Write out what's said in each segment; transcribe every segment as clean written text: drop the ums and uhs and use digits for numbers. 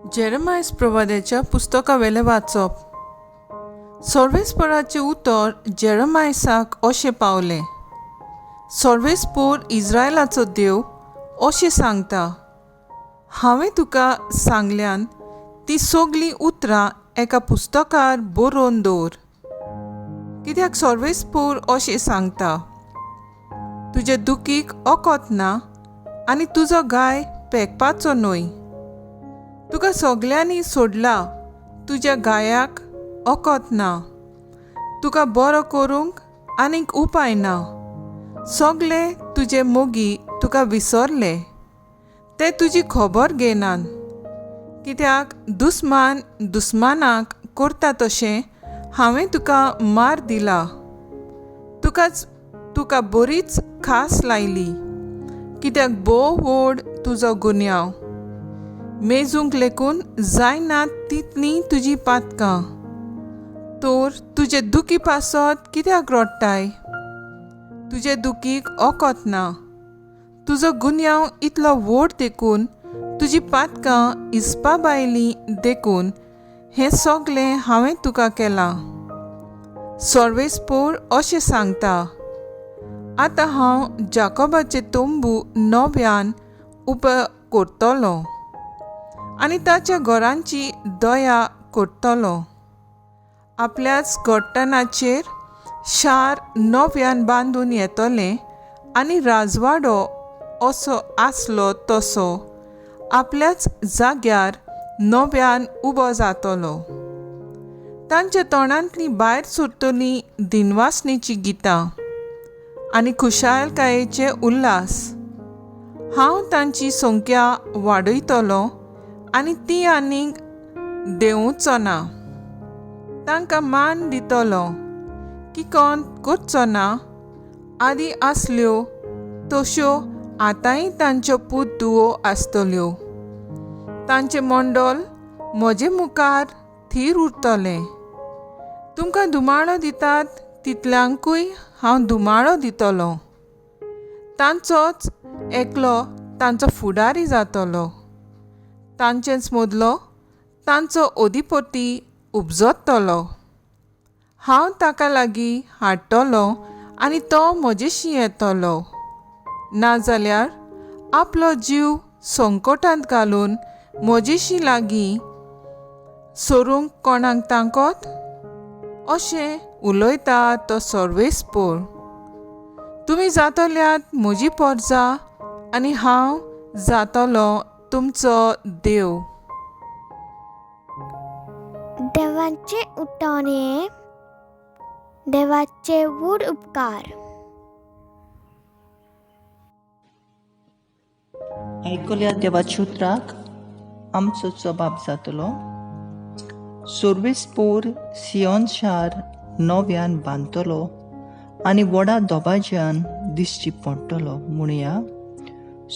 जेरेमायस प्रवाद्याच्या पुस्तकावेले वाचप. सर्वेस्पराचें उतर जेरेमायसाक अशें पावलें. सर्वेस्पर इस्रायलाचो देव अशें सांगता, हांवें तुका सांगल्यान ती सगळीं उतरां एका पुस्तकार बरोवन दवर. कित्याक सर्वेस्पर अशें सांगता, तुजे दुखीक ओकोत ना आनी तुजो गाय पेकपाचो न्हय. तुका सगळ्यांनी सोडला, तुज्या गायाक ओकोत ना. तुका बरो करूंक आनीक उपाय ना. सगळे तुजे मोगी तुका विसरले, ते तुजी खबर घेनात. कित्याक दुस्मान दुस्मानाक करता तशें हांवें तुका मार दिला. तुका बरीच खास लायली, कित्याक भोव व्हड तुजो गुन्यांव. मेजूंक लेकून जायनात तितलीं तुजी पातकां. तर तुजे दुखी पासत कित्याक रडटाय? तुजे दुखीक ओकोत ना. तुजो गुन्यांव इतलो व्हड देखून, तुजी पातकां हिसपा भायलीं देखून हें सगळें हांवें तुका केलां. सर्वेस्पर अशें सांगता, आतां हांव जाकोबाचें तोंबू नव्यान उबें करतलों आनी ताच्या घरांची दया करतलों. आपल्याच घट्टणाचेर शार नव्यान बांदून येतलें आनी राजवाडो असो आसलो तसो आपल्याच जाग्यार नव्यान उबो जातलो. तांच्या तोंडांतलीं भायर सरतलीं दिनवासनेची गितां आनी खुशालकायेचे उल्हास. हांव तांची संख्या वाडयतलों आनी ती आनीक देंवचो ना. तांकां मान दितलो, किकोन करचो ना. आदी आसल्यो तश्यो आतांय तांच्यो पूत धुवो आसतल्यो. तांचें मंडल म्हजे मुखार थीर उरतलें. तुमकां धुमाळो दितात तितल्यांकूय हांव धुमाळो दितलों. तांचोच एकलो तांचो फुडारी जातलो. तांचेच मदलो तांचो अधिपती उपजतलो. हांव ताका लागीं हाडटलों आनी तो म्हजेशी येतलो. नाजाल्यार आपलो जीव संकटांत घालून म्हजेशी लागीं सोरूंक कोणाक तांकोत? अशें उलयता तो सर्वेस्पर. तुमी जातल्यात म्हजी परजा आनी हांव जातलों तुमचो देव. देवाचे उठणे, देवाचे व्हड उपकार. आयकल्या देवाच्या उतराक आमचो जबाब जातलो. सर्वेस्पर सियोन शार नव्यान बांदतलो आनी व्हडा दोबाज्यान दिश्टी पडटलो. म्हणया,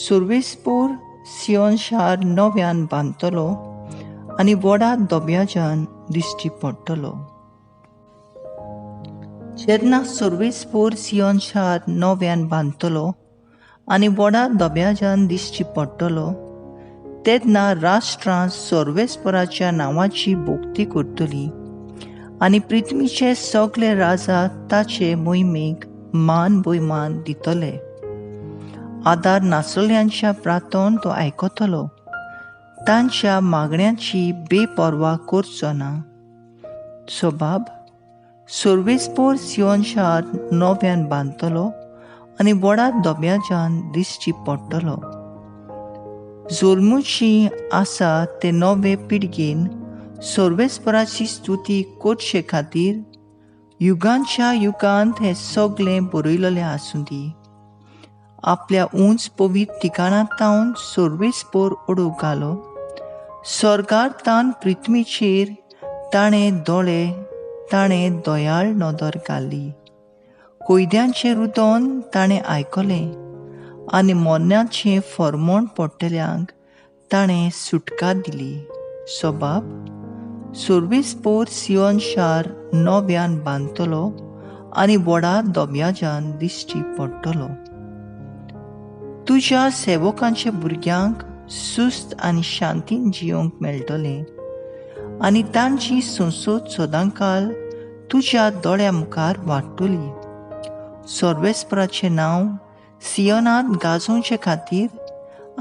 सर्वेस्पर सियोन शार नव्यान बांदतलो आनी व्हडा दोब्याज्यान दिश्टी पडटलो. जेन्ना सर्वेस्पर सियोन शार नव्यान बांदतलो आनी व्हडा दोब्याज्यान दिश्टी पडटलो, तेन्ना राष्ट्रां सर्वेस्पराच्या नांवाची भोक्ती करतलीं आनी पृथ्वीचे सगळे राजा ताचे मोहिमेक मान भोयमान दितले. आदार नासलेल्यांच्या प्रार्थोन तो आयकतलो. तांच्या मागण्यांची बेपर्वा करचो ना. जबाब: सर्वेस्पर सियोन शार नव्यान बांदतलो आनी व्हडा दोब्याज्यान दिश्टी पडटलो. जल्मुची आसा ते नवे पिळगेन सर्वेस्पराची स्तुती करचे खातीर युगांच्या युगांत हें सगळें बरयलेलें आसूं दी. आपल्या उंच पवित्र ठिकाणांतावन सर्वेस्पर ओडू घालो. सर्गार तान पृथ्वीचेर ताणें दोळे, ताणें दोयाळ नदर घाली. कोयद्यांचें रुदन ताणें आयकलें आनी मोन्यांचें फर्मोण पडटल्यांक ताणें सुटका दिली. जबाब: सर्वेस्पर सियोन शार नव्यान बांदतलो आनी व्हडा दोब्याज्यान दिश्टी पडटलो. तुज्या सेवकांच्या भुरग्यांक सुस्त आनी शांतीन जियोंक मेळटलें आनी तांची संसद सदांकाल तुज्या दोळ्या मुखार वाडटली. सर्वेस्पराचें नांव सियोनांत गाजोवचे खातीर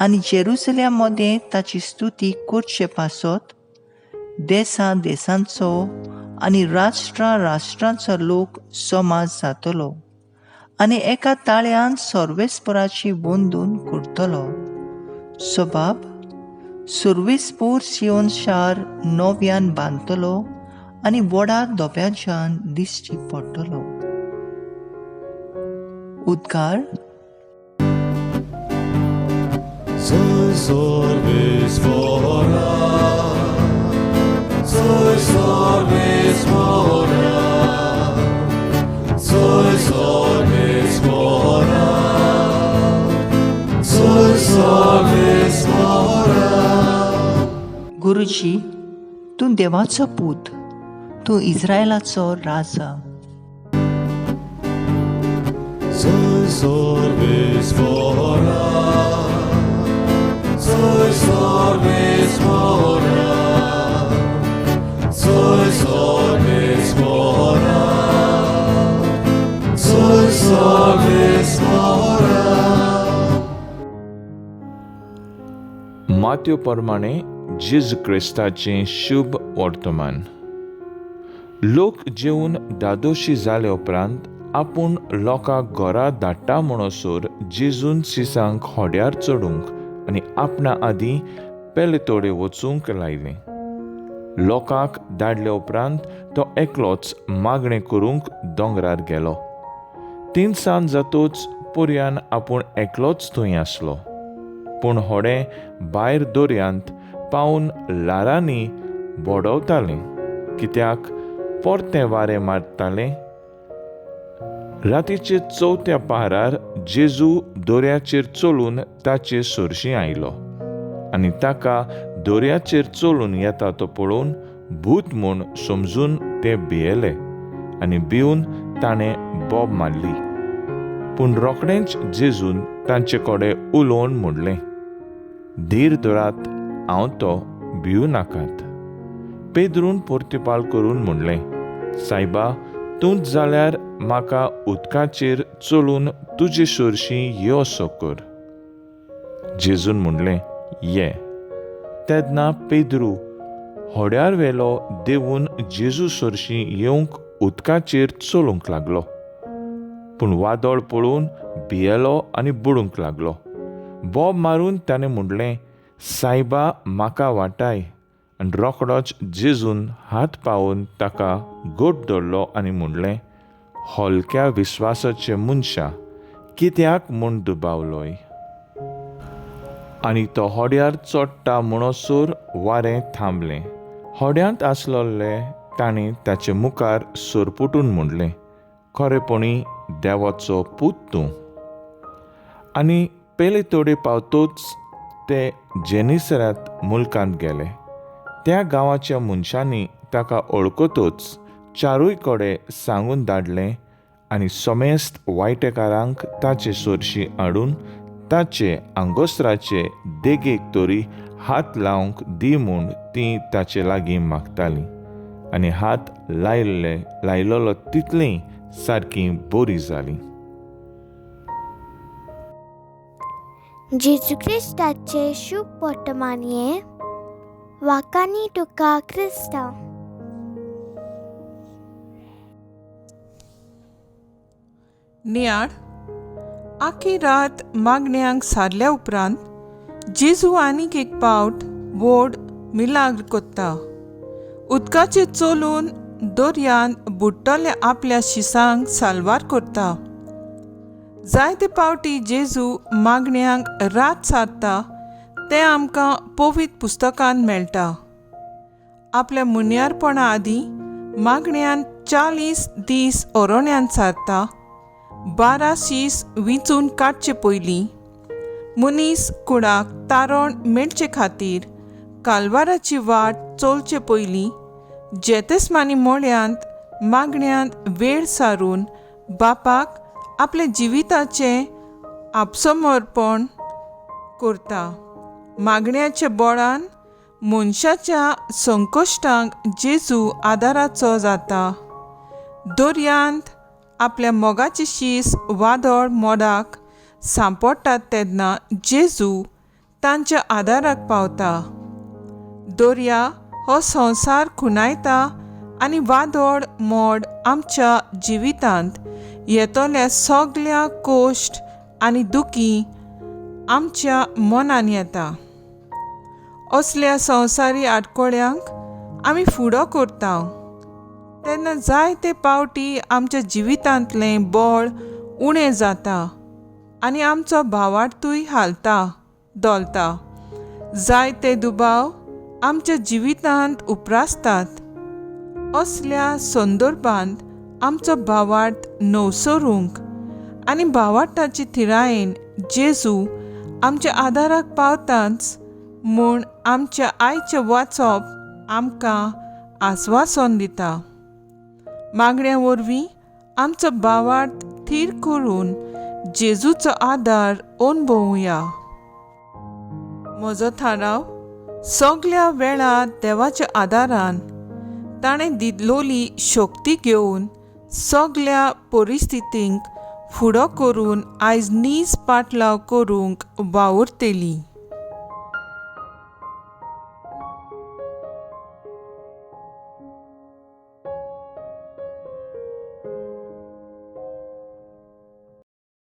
आनी जेरुसलेम मदें ताची स्तुती करचे पासत देसां देसांचो आनी राष्ट्रां राष्ट्रांचो लोक समाज जातलो आनी एका ताळ्यान सर्वेस्पराची वंदून करतलो. सबाब सर्वेस्पर सियोन शार नव्यान बांदतलो आनी व्हडा धोप्याच्यान दिश्टी पडटलो. उद्गार. Soy Sorvespora, soy Sorvespora, soy Sorvespora, soy Sorvespora. गुरुजी, तूं देवाचो पूत, तूं इस्रायलाचो राजा. Soy Sorvespora, soy Sorvespora, soy Sorvespora, soy Sorvespora. माथ्यो प्रमाणे जेजू क्रिस्ताचें शुभ वर्तमान. लोक जेवन दादोशी जाले उपरांत आपूण लोकांक घरा धाडटा म्हणसर जेजून सिसांक होड्यार चडूंक आनी आपणा आदीं पेलेतोडे वचूंक लायलें. लोकांक धाडले उपरांत तो एकलोच मागणें करूंक दोंगरार गेलो. 3 सांज जातूच पर्यान आपूण एकलोच थंय आसलो. पूण होडे भायर दर्यांत पावन लारांनी बोडवतालें, कित्याक परतें वारें मारतालें. रातीचे 4थ्या पहारार जेजू दर्याचेर चलून ताचे सुरशी आयलो आनी ताका दर्याचेर चलून येता तो पळोवन भूत म्हूण समजून ते भियेले आनी भिवन ताणें बोब मारली. पूण रोखडेंच जेजून तांचे कडेन उलोवन म्हणलें, धीर धरात, हांव तो, भिवू नाकात. पेद्रून पोर्तिपाल करून म्हणलें, सायबा, तूंच जाल्यार म्हाका उदकाचेर चलून तुजे सुरशी येवसो कर. जेजून म्हणलें, ये. तेन्ना पेद्रू होड्यार वेलो देवून जेजू सुरशी येवंक उदकाचेर चलूंक लागलो. पूण वादळ पळोवन भियेलो आनी बुडूंक लागलो. बोब मारून ताणें म्हणलें, सायबा, म्हाका वाटाय. आनी रोखडोच जेजून हात पावून ताका घट धरलो आनी म्हणलें, हलक्या विस्वासाचे मनशा, कित्याक म्हूण दुबावलोय. आनी तो होड्यार चडटा म्हणसर वारें थांबलें. होड्यांत आसलोले ताणें ताचे मुखार सरपुटून म्हणलें, खरेपणी देवाचो पूत तूं. आनी पेलेतोडे पावतूच ते जेनिसरात मुल्कांत गेले. त्या गांवाच्या मनशांनी ताका वळखतूच चारूय कडे सांगून धाडलें आनी समेस्त वायटेकारांक ताचे सुरशी हाडून ताचे आंगोस्त्राचे देगेक तरी हात लावंक दी म्हूण तीं ताचे लागीं मागतालीं. आनी हात लायलोलो तितलीं सारकीं बरी जालीं. जेजू क्रिस्ताचे शुभ वर्तमान हे वाकानी तुका क्रिस्ता. नियाळ. आखी रात मागण्यांक सारल्या उपरांत जेजू आनीक एक पावट व्हड मिलाग्र कोत्ता. उदकाचेर चलून दर्यान बुडटले आपल्या शिसांक साल्वार करता. जायते पावटी जेजू मागण्यांक रात सारता तें आमकां पवित्र पुस्तकांत मेळटा. आपल्या मुन्यारपणा आदीं मागण्यांत 40 दीस ओरोण्यांत सारता. 12 शीस विंचून काडचे पयलीं मनीस कुडाक तारण मेळचे खातीर कालवाराची वाट चलचे पयलीं जेतेस्मानी मोळ्यांत मागण्यांत वेळ सारून बापाक आपले जिविताचें आपसमर्पण करता. मागण्याच्या बळान मनशाच्या संकश्टांक जेजू आदाराचो जाता. दर्यांत आपल्या मोगाचे शीस वादळ मोडाक सांपडटात तेन्ना जेजू तांच्या आदाराक पावता. दर्या हो संवसार खुनायता आनी वादळ मोड आमच्या जिवितांत येतोल्या सगळ्या कोश्ट आनी दुखी आमच्या मनान येता. असल्या संवसारी आडकोळ्यांक आमी फुडो करता तेन्ना जायते पावटी आमच्या जिवितांतलें बळ उणें जाता आनी आमचो भावार्थूय हालता दोलता. जायते दुबाव आमच्या जिवितांत उप्रासतात. असल्या संदर्भांत आमचो भावार्थ नवसरूंक आनी भावार्थाची थिरायेन जेजू आमच्या आदाराक पावताच म्हूण आमच्या आयचें वाचप आमकां आस्वासन दिता. मागण्या वरवीं आमचो भावार्थ थीर करून जेजूचो आदार अणभवुया. म्हजो थाराव सगळ्या वेळार देवाच्या आदारान ताणें दिलोली शक्ती घेवन सगळ्या परिस्थितींक फुडो करून आयज नीज पाटलाव करूंक वावुरतेली.